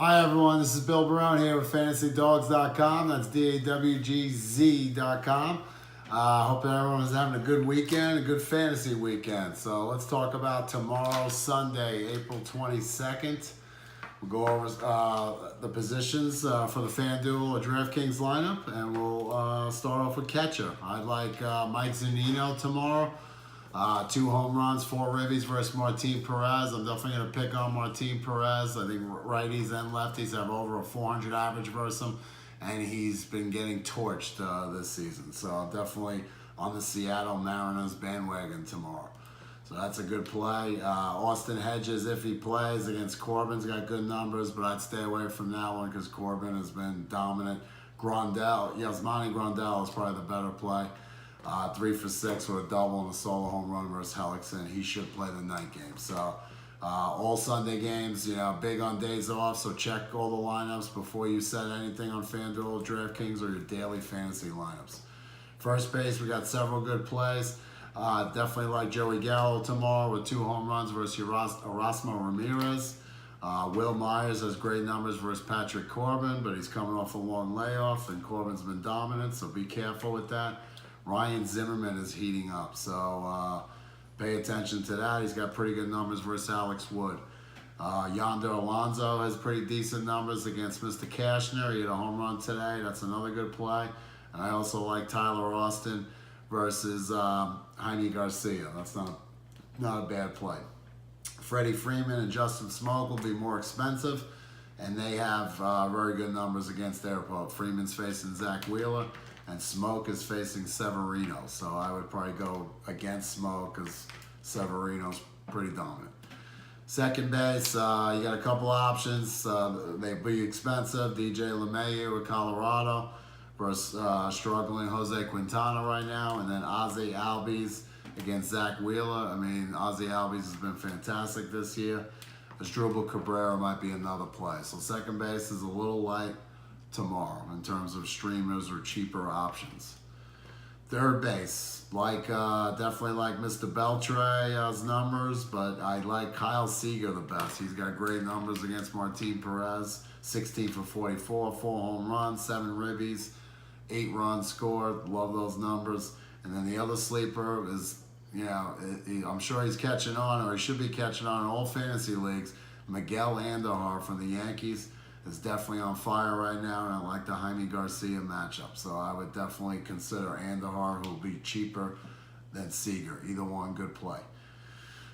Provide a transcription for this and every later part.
Hi everyone, this is Bill Barone here with FantasyDogs.com. That's DAWGZ.com. Hope that everyone is having a good weekend, a good fantasy weekend. So let's talk about tomorrow, Sunday, April 22nd. We'll go over the positions for the FanDuel or DraftKings lineup, and we'll start off with catcher. I'd like Mike Zunino tomorrow. 2 home runs, 4 ribbies versus Martin Perez. I'm definitely going to pick on Martin Perez. I think righties and lefties have over a 400 average versus him, and he's been getting torched this season. So I'm definitely on the Seattle Mariners bandwagon tomorrow. So that's a good play. Austin Hedges, if he plays against Corbin's got good numbers, but I'd stay away from that one because Corbin has been dominant. Yasmani Grandal is probably the better play. 3 for 6 with a double and a solo home run versus Hellickson. He should play the night game. So all Sunday games, big on days off. So check all the lineups before you set anything on FanDuel, DraftKings, or your daily fantasy lineups. First base, we got several good plays. Definitely like Joey Gallo tomorrow with 2 home runs versus Erasmo Ramirez. Will Myers has great numbers versus Patrick Corbin, but he's coming off a long layoff, and Corbin's been dominant, so be careful with that. Ryan Zimmerman is heating up, so pay attention to that. He's got pretty good numbers versus Alex Wood. Yonder Alonso has pretty decent numbers against Mr. Cashner. He had a home run today. That's another good play. And I also like Tyler Austin versus Jaime Garcia. That's not a bad play. Freddie Freeman and Justin Smoak will be more expensive, and they have very good numbers against their opponent. Freeman's facing Zach Wheeler, and Smoak is facing Severino. So I would probably go against Smoak because Severino's pretty dominant. Second base, you got a couple options. They'd be expensive. DJ LeMahieu with Colorado versus struggling Jose Quintana right now. And then Ozzie Albies against Zach Wheeler. I mean, Ozzie Albies has been fantastic this year. Asdrubal Cabrera might be another play. So second base is a little light tomorrow in terms of streamers or cheaper options. Third base, definitely like Mr. Beltre's numbers, but I like Kyle Seager the best. He's got great numbers against Martin Perez, 16 for 44, 4 home runs, 7 ribbies, 8 runs scored. Love those numbers. And then the other sleeper is, I'm sure he's catching on, or he should be catching on in all fantasy leagues. Miguel Andujar from the Yankees is definitely on fire right now, and I like the Jaime Garcia matchup. So I would definitely consider Andujar, who will be cheaper than Seager. Either one, good play.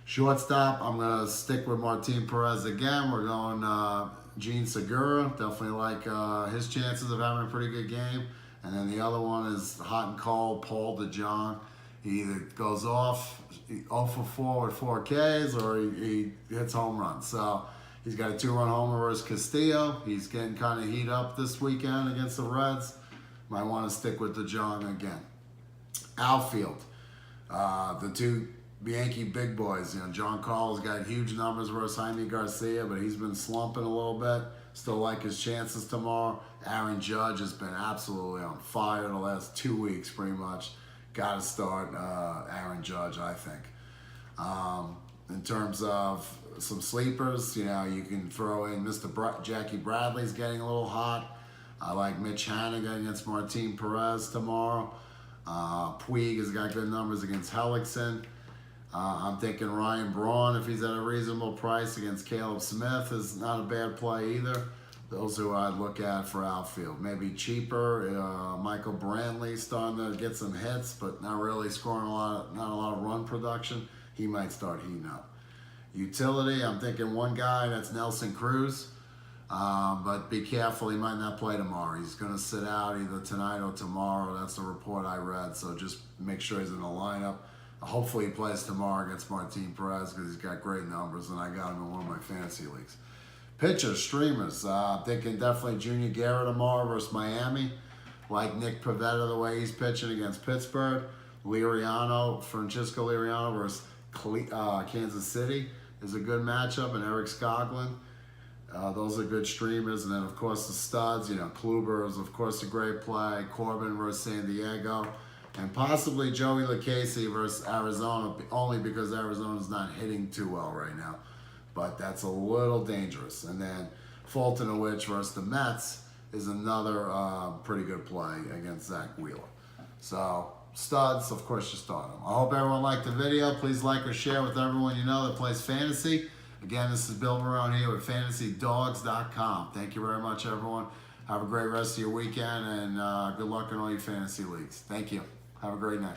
Shortstop, I'm going to stick with Martin Perez again. We're going Gene Segura. Definitely like his chances of having a pretty good game. And then the other one is hot and cold, Paul DeJong. He either goes off 0 for 4 with 4 Ks, or he hits home runs. So he's got a 2-run homer versus Castillo. He's getting kind of heat up this weekend against the Reds. Might want to stick with DeJong again. Outfield, the 2 Yankee big boys. John Carl's got huge numbers versus Jaime Garcia, but he's been slumping a little bit. Still like his chances tomorrow. Aaron Judge has been absolutely on fire the last 2 weeks, pretty much. Got to start Aaron Judge, I think. In terms of some sleepers, you can throw in Jackie Bradley's getting a little hot. I like Mitch Haniger against Martin Perez tomorrow. Puig has got good numbers against Hellickson. I'm thinking Ryan Braun, if he's at a reasonable price against Caleb Smith, is not a bad play either. Those who I'd look at for outfield. Maybe cheaper, Michael Brantley starting to get some hits, but not really scoring not a lot of run production. He might start heating up. Utility, I'm thinking one guy, that's Nelson Cruz. But be careful, he might not play tomorrow. He's going to sit out either tonight or tomorrow. That's the report I read, so just make sure he's in the lineup. Hopefully he plays tomorrow against Martin Perez because he's got great numbers, and I got him in one of my fantasy leagues. Pitchers, streamers, I'm thinking definitely Junior Guerra tomorrow versus Miami. Like Nick Pivetta the way he's pitching against Pittsburgh. Francisco Liriano versus Kansas City is a good matchup, and Eric Skoglund. Those are good streamers. And then, of course, the studs. Kluber is, of course, a great play. Corbin versus San Diego. And possibly Joey Lucchesi versus Arizona, only because Arizona's not hitting too well right now. But that's a little dangerous. And then Fulton of which versus the Mets is another pretty good play against Zach Wheeler. So, studs, of course, you start them. I hope everyone liked the video. Please like or share with everyone you know that plays fantasy. Again, this is Bill Marone here with FantasyDogs.com. Thank you very much, everyone. Have a great rest of your weekend, and good luck in all your fantasy leagues. Thank you. Have a great night.